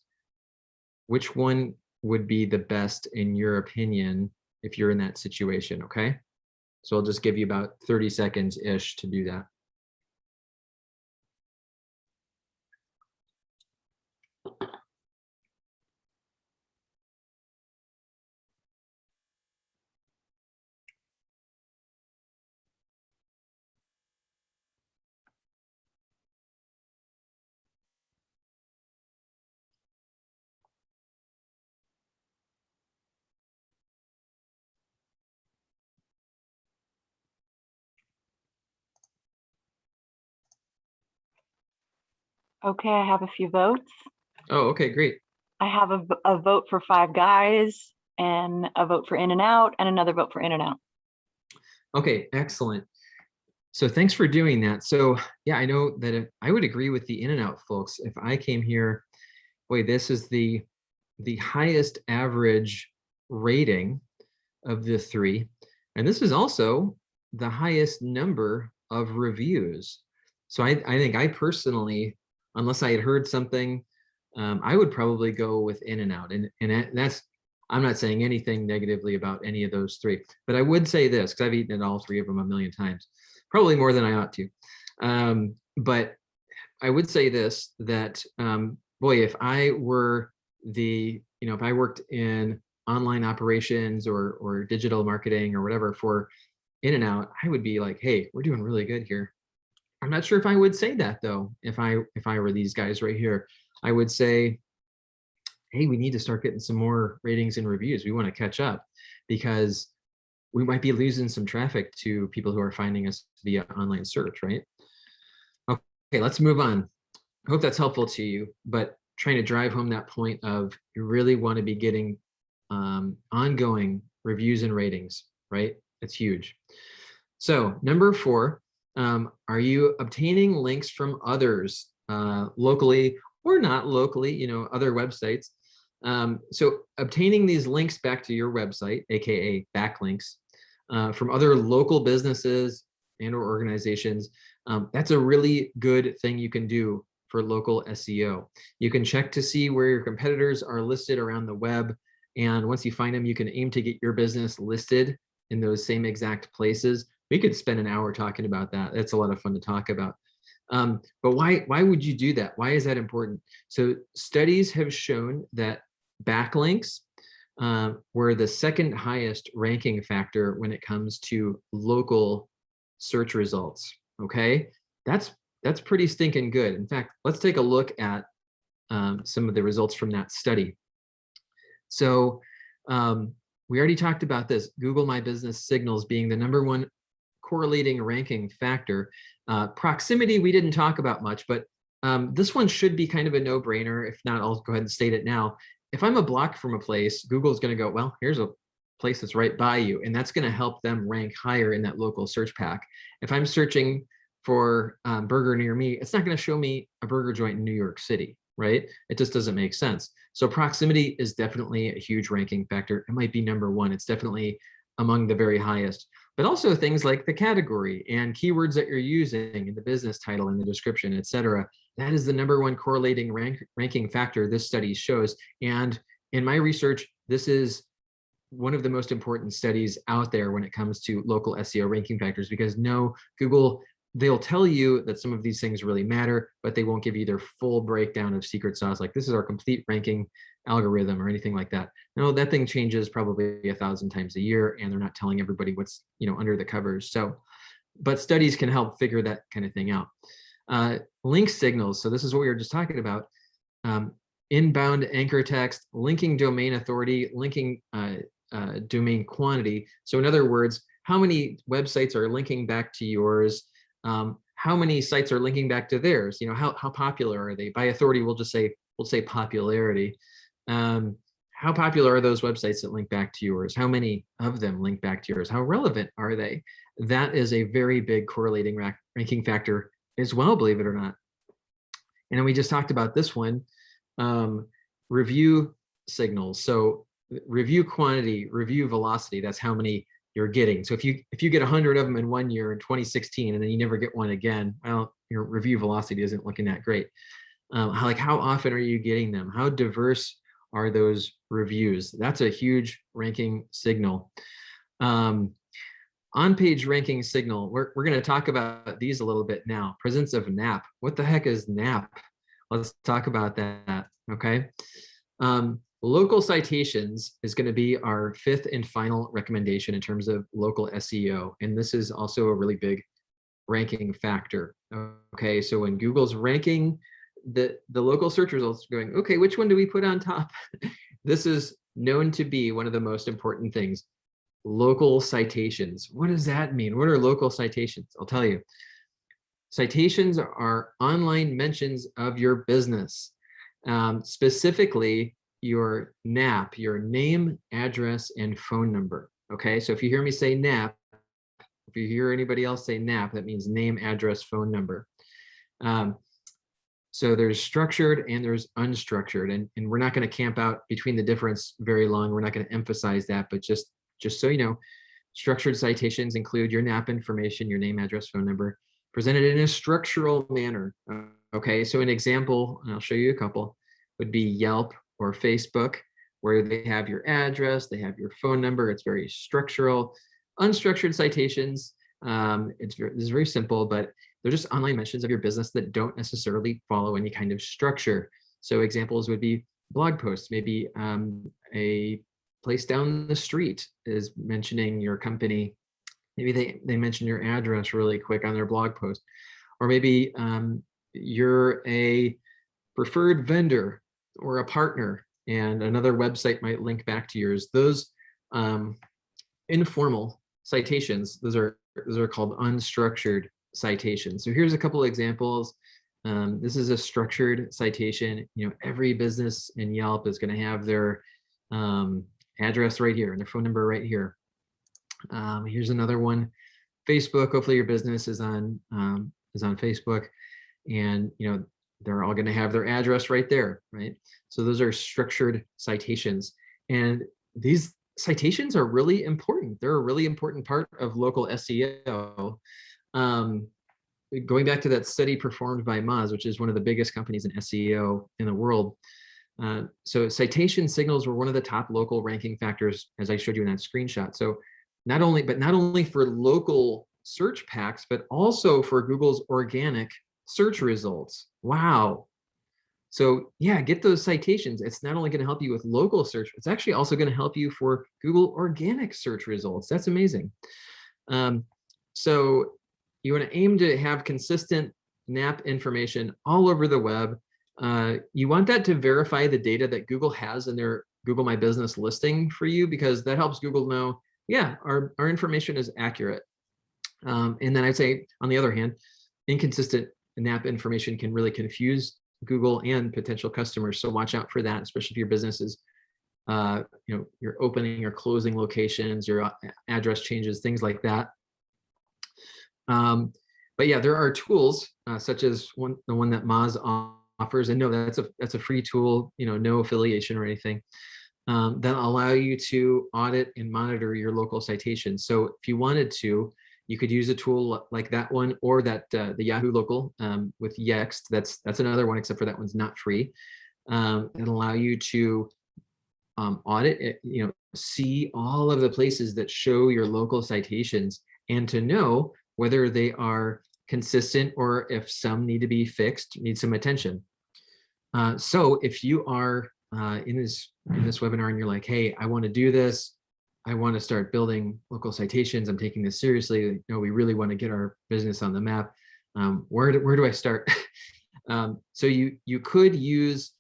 which one would be the best in your opinion if you're in that situation, okay? So I'll just give you about 30 seconds-ish to do that. Okay, I have a few votes. Oh, okay, great. I have a vote for Five Guys and a vote for In-N-Out and another vote for In-N-Out. Okay, excellent. So thanks for doing that. So yeah, I know that if I would agree with the In-N-Out folks. If I came here, boy, this is the highest average rating of the three. And this is also the highest number of reviews. So I think I personally, unless I had heard something, I would probably go with In-N-Out. And that's, I'm not saying anything negatively about any of those three, but I would say this, because I've eaten at all three of them a million times, probably more than I ought to. But I would say this, that, boy, if I were if I worked in online operations or digital marketing or whatever for In-N-Out, I would be like, hey, we're doing really good here. I'm not sure if I would say that though. If I were these guys right here, I would say, hey, we need to start getting some more ratings and reviews. We want to catch up because we might be losing some traffic to people who are finding us via online search, right? Okay, let's move on. I hope that's helpful to you, but trying to drive home that point of you really want to be getting ongoing reviews and ratings, right? It's huge. So number 4, are you obtaining links from others locally or not locally, other websites? So obtaining these links back to your website, AKA backlinks, from other local businesses and or organizations, that's a really good thing you can do for local SEO. You can check to see where your competitors are listed around the web. And once you find them, you can aim to get your business listed in those same exact places. We could spend an hour talking about that. That's a lot of fun to talk about. But why would you do that? Why is that important? So studies have shown that backlinks were the second highest ranking factor when it comes to local search results. Okay, that's pretty stinking good. In fact, let's take a look at some of the results from that study. So we already talked about this, Google My Business signals being the #1 correlating ranking factor. Proximity, we didn't talk about much, but this one should be kind of a no-brainer. If not, I'll go ahead and state it now. If I'm a block from a place, Google's going to go, well, here's a place that's right by you, and that's going to help them rank higher in that local search pack. If I'm searching for burger near me, it's not going to show me a burger joint in New York City, right? It just doesn't make sense. So proximity is definitely a huge ranking factor. It might be #1. It's definitely among the very highest, but also things like the category and keywords that you're using in the business title and the description, etc. That is the #1 correlating ranking factor this study shows. And in my research, this is one of the most important studies out there when it comes to local SEO ranking factors, because no, Google, they'll tell you that some of these things really matter, but they won't give you their full breakdown of secret sauce. Like, this is our complete ranking algorithm or anything like that. No, that thing changes probably 1,000 times a year, and they're not telling everybody what's under the covers. So, but studies can help figure that kind of thing out. Link signals. So this is what we were just talking about. Inbound anchor text, linking domain authority, linking domain quantity. So in other words, how many websites are linking back to yours? How many sites are linking back to theirs? You know, how popular are they? By authority, we'll say popularity. How popular are those websites that link back to yours? How many of them link back to yours? How relevant are they? That is a very big correlating ranking factor as well, believe it or not. And then we just talked about this one, review signals. So review quantity, review velocity, that's how many you're getting. So if you get 100 of them in 1 year in 2016, and then you never get one again, well, your review velocity isn't looking that great. How often are you getting them? How diverse are those reviews? That's a huge ranking signal. On-page ranking signal, we're going to talk about these a little bit now. Presence of NAP. What the heck is NAP? Let's talk about that, okay? Local citations is going to be our fifth and final recommendation in terms of local SEO. And this is also a really big ranking factor. Okay, so when Google's ranking the local search results, going, okay, which one do we put on top? This is known to be one of the most important things. Local citations. What does that mean? What are local citations? I'll tell you. Citations are online mentions of your business, specifically your NAP, your name, address, and phone number. Okay, so if you hear me say NAP, if you hear anybody else say NAP, that means name, address, phone number. So there's structured and there's unstructured, and we're not going to camp out between the difference very long. We're not going to emphasize that, but just so you know, structured citations include your NAP information, your name, address, phone number, presented in a structural manner. Okay, so an example, and I'll show you a couple, would be Yelp or Facebook, where they have your address, they have your phone number. It's very structural. Unstructured citations, this is very simple, but they're just online mentions of your business that don't necessarily follow any kind of structure. So examples would be blog posts, maybe a place down the street is mentioning your company. Maybe they mention your address really quick on their blog post. Or maybe you're a preferred vendor or a partner, and another website might link back to yours. Those informal citations, those are called unstructured citations. So here's a couple of examples. This is a structured citation. You know, every business in Yelp is going to have their address right here and their phone number right here. Here's another one. Facebook. Hopefully your business is on Facebook, and you know they're all going to have their address right there, right? So those are structured citations, and these citations are really important. They're a really important part of local SEO. Going back to that study performed by Moz, which is one of the biggest companies in SEO in the world. So citation signals were one of the top local ranking factors, as I showed you in that screenshot. So not only for local search packs, but also for Google's organic search results. Wow. So yeah, get those citations. It's not only going to help you with local search, it's actually also going to help you for Google organic search results. That's amazing. So you want to aim to have consistent NAP information all over the web. You want that to verify the data that Google has in their Google My Business listing for you, because that helps Google know, yeah, our information is accurate. And then I'd say, on the other hand, inconsistent NAP information can really confuse Google and potential customers. So watch out for that, especially if your business is, you're opening or closing locations, your address changes, things like that. But yeah, there are tools such as the one that Moz offers, and no, that's a free tool, no affiliation or anything, that allow you to audit and monitor your local citations. So if you wanted to, you could use a tool like that one, or that the Yahoo Local with Yext. That's another one, except for that one's not free. It'll allow you to audit it, see all of the places that show your local citations, and to know whether they are consistent or if some need to be fixed, need some attention. So if you are in this webinar and you're like, hey, I want to do this, I want to start building local citations, I'm taking this seriously, we really want to get our business on the map, where do I start? So you could use,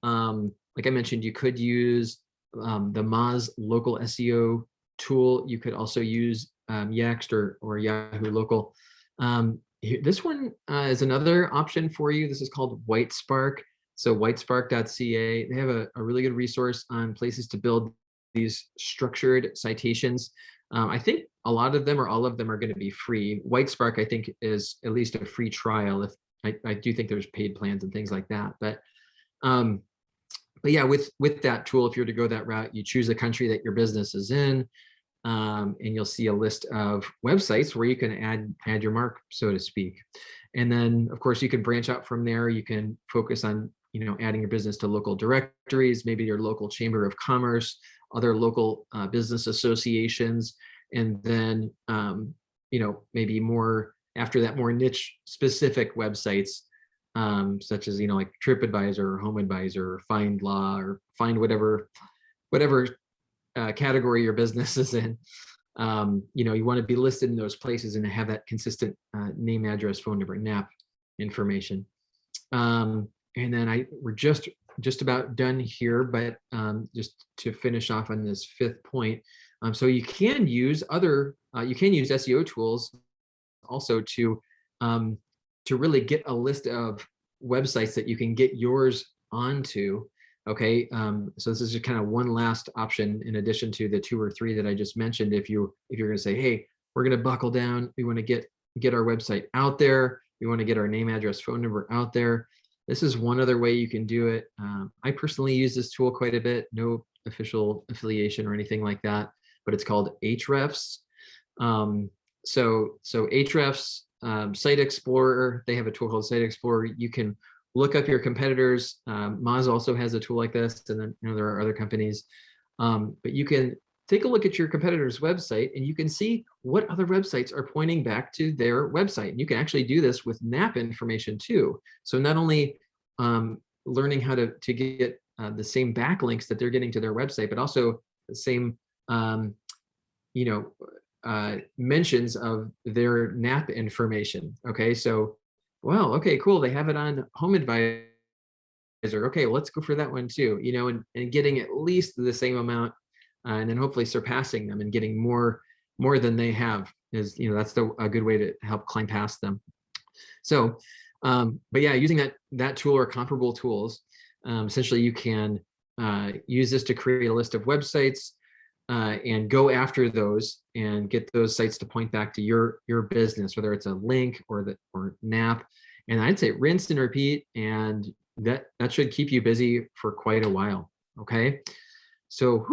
like I mentioned, you could use the Moz local SEO tool. You could also use Yext or Yahoo Local. This one is another option for you. This is called Whitespark. So whitespark.ca, they have a really good resource on places to build these structured citations. I think a lot of them or all of them are going to be free. Whitespark, I think, is at least a free trial. If I do think there's paid plans and things like that. But yeah, with that tool, if you're to go that route, you choose the country that your business is in, and you'll see a list of websites where you can add your mark, so to speak. And then, of course, you can branch out from there. You can focus on adding your business to local directories, maybe your local chamber of commerce, other local business associations, and then maybe more after that, more niche specific websites, such as like TripAdvisor or HomeAdvisor or Find Law or Find whatever category your business is in. You want to be listed in those places and have that consistent name, address, phone number, NAP information. And then we're just about done here, but just to finish off on this fifth point. So you can use SEO tools also to really get a list of websites that you can get yours onto. Okay, so this is just kind of one last option in addition to the 2 or 3 that I just mentioned. If you're going to say, hey, we're going to buckle down, we want to get our website out there, we want to get our name, address, phone number out there. This is one other way you can do it. I personally use this tool quite a bit. No official affiliation or anything like that, but it's called Ahrefs. So Ahrefs, Site Explorer, they have a tool called Site Explorer. You can look up your competitors. Moz also has a tool like this, and then there are other companies. But you can take a look at your competitor's website, and you can see what other websites are pointing back to their website. And you can actually do this with NAP information too. So not only learning how to get the same backlinks that they're getting to their website, but also the same mentions of their NAP information. Okay, so well, okay, cool. They have it on HomeAdvisor. Okay, well, let's go for that one too. And getting at least the same amount, and then hopefully surpassing them and getting more than they have is, that's a good way to help climb past them. So, but yeah, using that tool or comparable tools, essentially you can use this to create a list of websites and go after those and get those sites to point back to your business, whether it's a link or NAP. And I'd say rinse and repeat, and that should keep you busy for quite a while. Okay, so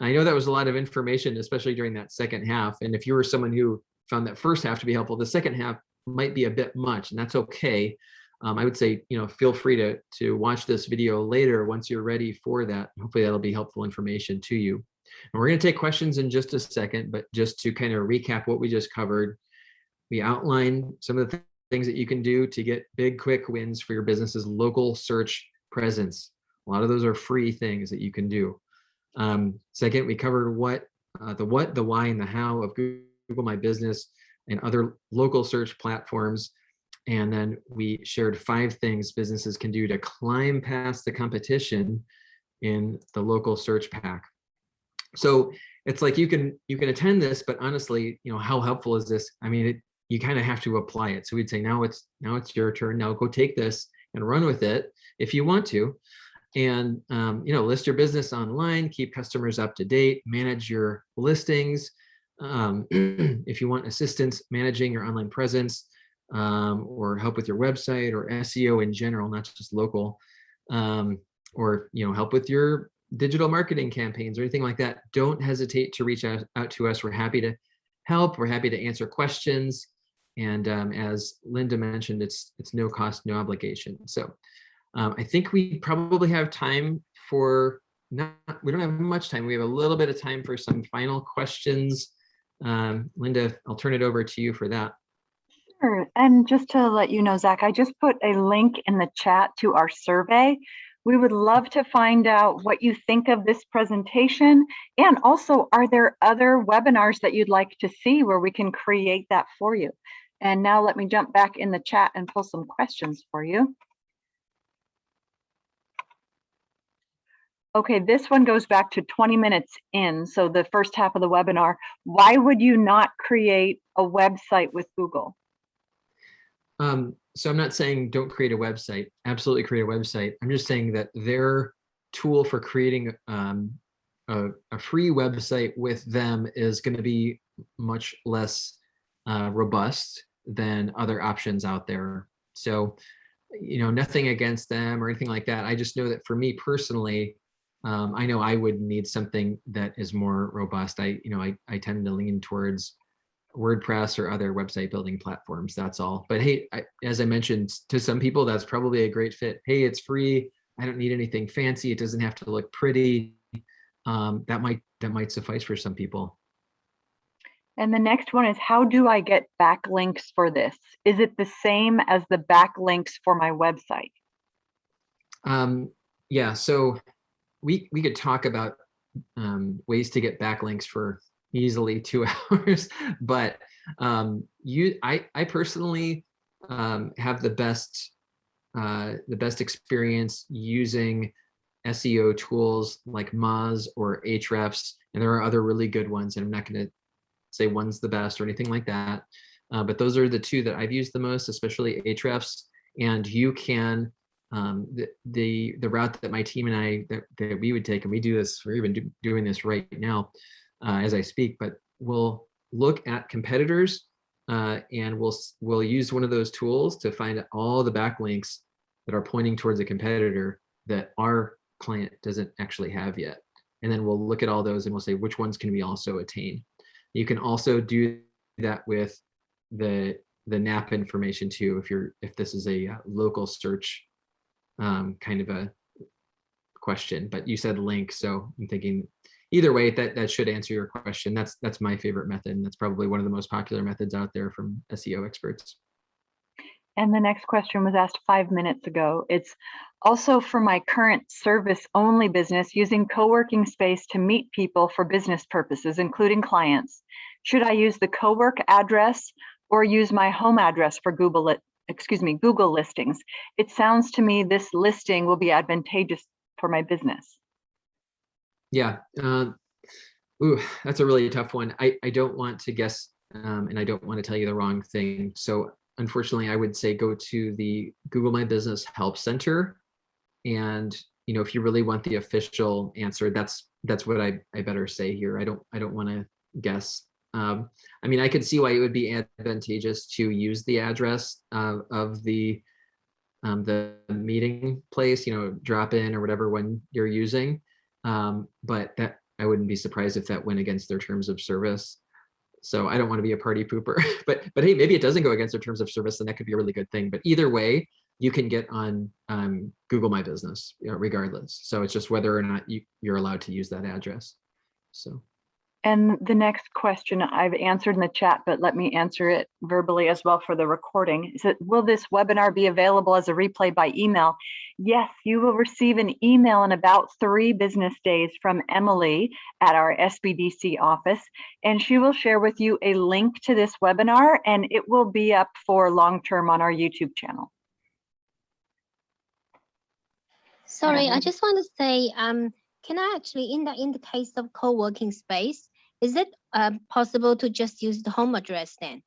I know that was a lot of information, especially during that second half. And if you were someone who found that first half to be helpful, the second half might be a bit much, and that's okay. I would say, feel free to watch this video later once you're ready for that. Hopefully that'll be helpful information to you. And we're going to take questions in just a second, but just to kind of recap what we just covered, we outlined some of the things that you can do to get big, quick wins for your business's local search presence. A lot of those are free things that you can do. Second, we covered the what, the why, and the how of Google My Business and other local search platforms. And then we shared 5 things businesses can do to climb past the competition in the local search pack. So it's like you can attend this, but honestly, how helpful is this? I mean, you kind of have to apply it. So we'd say now it's your turn. Now go take this and run with it if you want to, and list your business online, keep customers up to date, manage your listings. If you want assistance managing your online presence, or help with your website or SEO in general, not just local, or help with your digital marketing campaigns or anything like that, don't hesitate to reach out to us. We're happy to help. We're happy to answer questions. And as Linda mentioned, it's no cost, no obligation. So I think we probably have time we don't have much time. We have a little bit of time for some final questions. Linda, I'll turn it over to you for that. Sure. And just to let you know, Zach, I just put a link in the chat to our survey. We would love to find out what you think of this presentation. And also, are there other webinars that you'd like to see where we can create that for you? And now let me jump back in the chat and pull some questions for you. Okay, this one goes back to 20 minutes in, so the first half of the webinar. Why would you not create a website with Google? So I'm not saying don't create a website. Absolutely create a website. I'm just saying that their tool for creating a free website with them is going to be much less robust than other options out there. So, nothing against them or anything like that. I just know that for me personally, I know I would need something that is more robust. I tend to lean towards WordPress or other website building platforms. That's all. But hey, as I mentioned, to some people, that's probably a great fit. Hey, it's free. I don't need anything fancy. It doesn't have to look pretty. That might suffice for some people. And the next one is, how do I get backlinks for this? Is it the same as the backlinks for my website? Yeah, so we could talk about ways to get backlinks for easily 2 hours, but I personally have the best experience using SEO tools like Moz or Ahrefs, and there are other really good ones, and I'm not going to say one's the best or anything like that, but those are the two that I've used the most, especially Ahrefs. And you can the route that my team and I that we would take, and we do this, we're even doing this right now as I speak, but we'll look at competitors and we'll use one of those tools to find all the backlinks that are pointing towards a competitor that our client doesn't actually have yet. And then we'll look at all those and we'll say, which ones can we also attain? You can also do that with the NAP information too, if this is a local search kind of a question. But you said link, so I'm thinking either way that should answer your question. That's my favorite method, and that's probably one of the most popular methods out there from SEO experts. And the next question was asked 5 minutes ago. It's also for my current service-only business, using co-working space to meet people for business purposes, including clients. Should I use the co-work address or use my home address for Google listings? It sounds to me this listing will be advantageous for my business. Yeah. That's a really tough one. I don't want to guess, and I don't want to tell you the wrong thing. So unfortunately, I would say go to the Google My Business Help Center. And if you really want the official answer, that's what I better say here. I don't want to guess. I mean, I could see why it would be advantageous to use the address of the meeting place, drop in or whatever one you're using. But that I wouldn't be surprised if that went against their terms of service. So I don't want to be a party pooper, but hey, maybe it doesn't go against their terms of service, and that could be a really good thing. But either way, you can get on Google My Business, regardless. So it's just whether or not you're allowed to use that address. So. And the next question I've answered in the chat, but let me answer it verbally as well for the recording. Is it, will this webinar be available as a replay by email? Yes, you will receive an email in about 3 business days from Emily at our SBDC office, and she will share with you a link to this webinar, and it will be up for long-term on our YouTube channel. Sorry, I just want to say, can I actually, in the case of co-working space, is it possible to just use the home address then?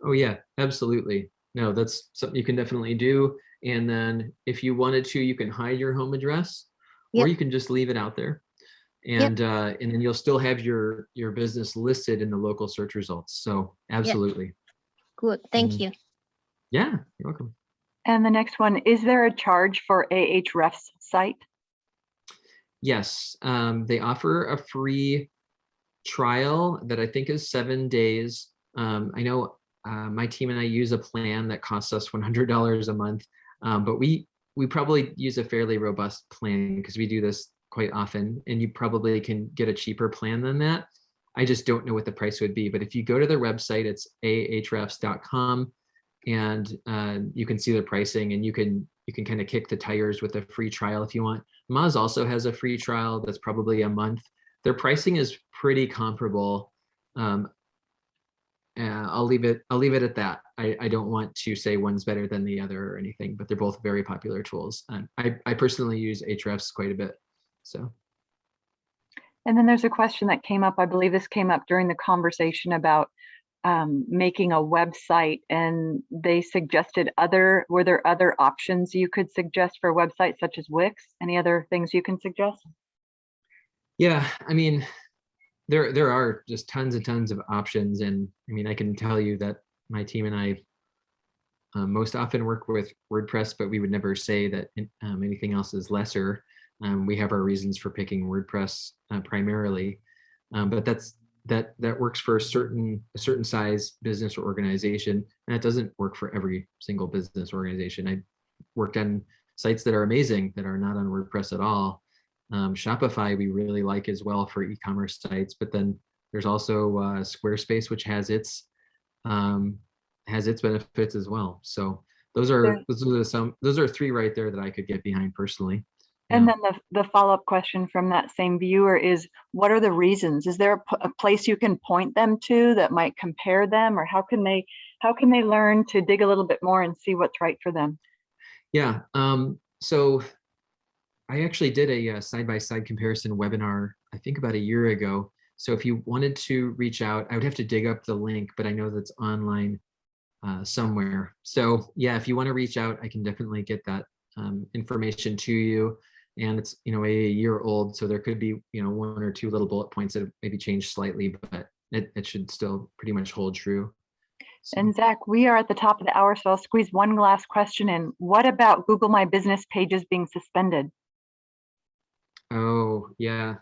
Oh yeah, absolutely. No, that's something you can definitely do. And then if you wanted to, you can hide your home address, or you can just leave it out there. And and then you'll still have your business listed in the local search results. So absolutely. Good, thank you. Yeah, you're welcome. And the next one, is there a charge for Ahrefs site? Yes, they offer a free trial that I think is 7 days. I know my team and I use a plan that costs us $100 a month, but we probably use a fairly robust plan because we do this quite often, and you probably can get a cheaper plan than that. I just don't know what the price would be, but if you go to their website, it's ahrefs.com, and you can see the pricing, and you can kind of kick the tires with a free trial if you want. Moz also has a free trial that's probably a month. Their pricing is pretty comparable. I'll leave it at that. I don't want to say one's better than the other or anything, but they're both very popular tools. I personally use Ahrefs quite a bit. So. And then there's a question that came up. I believe this came up during the conversation about making a website, and they suggested were there other options you could suggest for a website such as Wix? Any other things you can suggest? Yeah, I mean, there are just tons and tons of options. And I mean, I can tell you that my team and I most often work with WordPress, but we would never say that anything else is lesser. We have our reasons for picking WordPress primarily, but that works for a certain size business or organization, and it doesn't work for every single business organization. I worked on sites that are amazing that are not on WordPress at all. Shopify we really like as well for e-commerce sites, but then there's also Squarespace, which has its benefits as well. So those are three right there that I could get behind personally. And then the follow-up question from that same viewer is, what are the reasons? Is there a place you can point them to that might compare them, or how can they learn to dig a little bit more and see what's right for them? Yeah, so I actually did a side-by-side comparison webinar, I think about a year ago. So if you wanted to reach out, I would have to dig up the link, but I know that's online somewhere. So yeah, if you want to reach out, I can definitely get that information to you. And it's, a year old, so there could be, one or two little bullet points that have maybe changed slightly, but it should still pretty much hold true. So. And Zach, we are at the top of the hour, so I'll squeeze one last question in. What about Google My Business pages being suspended? Oh, yeah.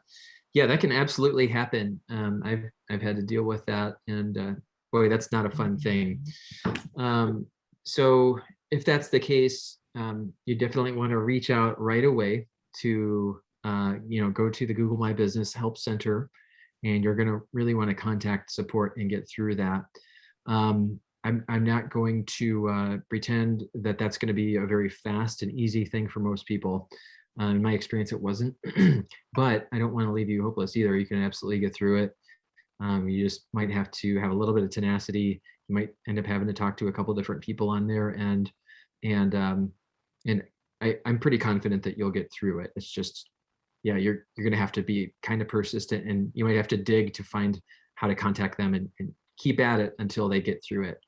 Yeah, that can absolutely happen. I've had to deal with that, and boy, that's not a fun thing. So if that's the case, you definitely want to reach out right away to go to the Google My Business Help Center, and you're going to really want to contact support and get through that. I'm not going to pretend that that's going to be a very fast and easy thing for most people. In my experience, it wasn't, but I don't want to leave you hopeless either. You can absolutely get through it. You just might have to have a little bit of tenacity. You might end up having to talk to a couple different people on there, and I'm pretty confident that you'll get through it. It's just, yeah, you're going to have to be kind of persistent, and you might have to dig to find how to contact them and keep at it until they get through it.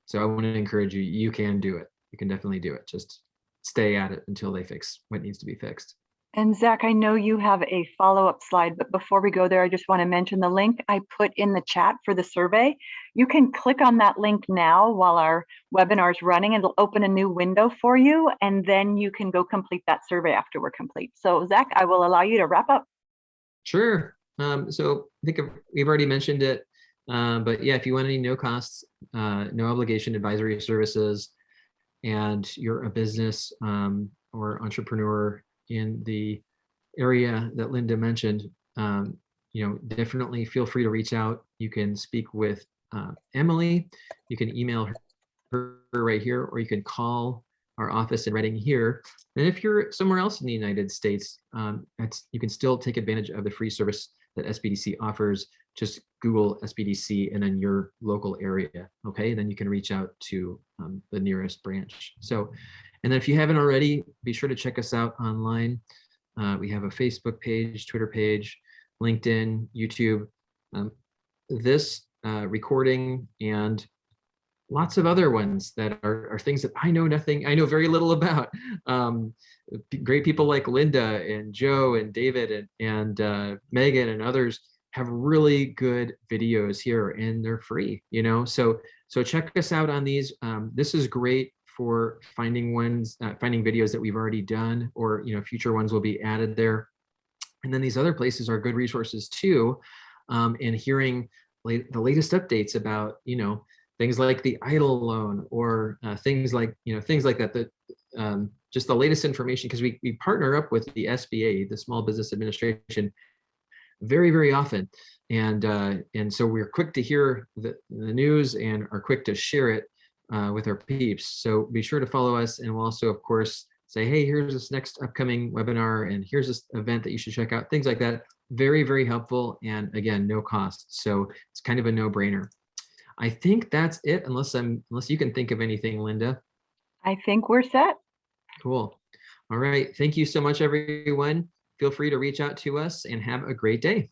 So I want to encourage you, you can do it. You can definitely do it. Just stay at it until they fix what needs to be fixed. And Zach, I know you have a follow-up slide, but before we go there, I just want to mention the link I put in the chat for the survey. You can click on that link now while our webinar is running, and it'll open a new window for you, and then you can go complete that survey after we're complete. So Zach, I will allow you to wrap up. Sure. So I think we've already mentioned it, but yeah, if you want any no costs, no obligation advisory services, and you're a business or entrepreneur in the area that Linda mentioned, definitely feel free to reach out. You can speak with Emily. You can email her right here, or you can call our office in Reading here. And if you're somewhere else in the United States, you can still take advantage of the free service that SBDC offers. Just Google SBDC and then your local area, okay? And then you can reach out to the nearest branch. So, and then if you haven't already, be sure to check us out online. We have a Facebook page, Twitter page, LinkedIn, YouTube. This recording and lots of other ones that are things that I know very little about. Great people like Linda and Joe and David and Megan and others have really good videos here, and they're free, so check us out on these. This is great for finding videos that we've already done, or future ones will be added there. And then these other places are good resources too, and hearing the latest updates about things like the EIDL loan, or things like that, just the latest information, because we partner up with the SBA, the Small Business Administration, very, very often. And so we're quick to hear the news and are quick to share it with our peeps. So be sure to follow us, and we'll also, of course, say, hey, here's this next upcoming webinar, and here's this event that you should check out, things like that. Very, very helpful. And again, no cost. So it's kind of a no-brainer. I think that's it, unless you can think of anything, Linda. I think we're set. Cool. All right. Thank you so much, everyone. Feel free to reach out to us and have a great day.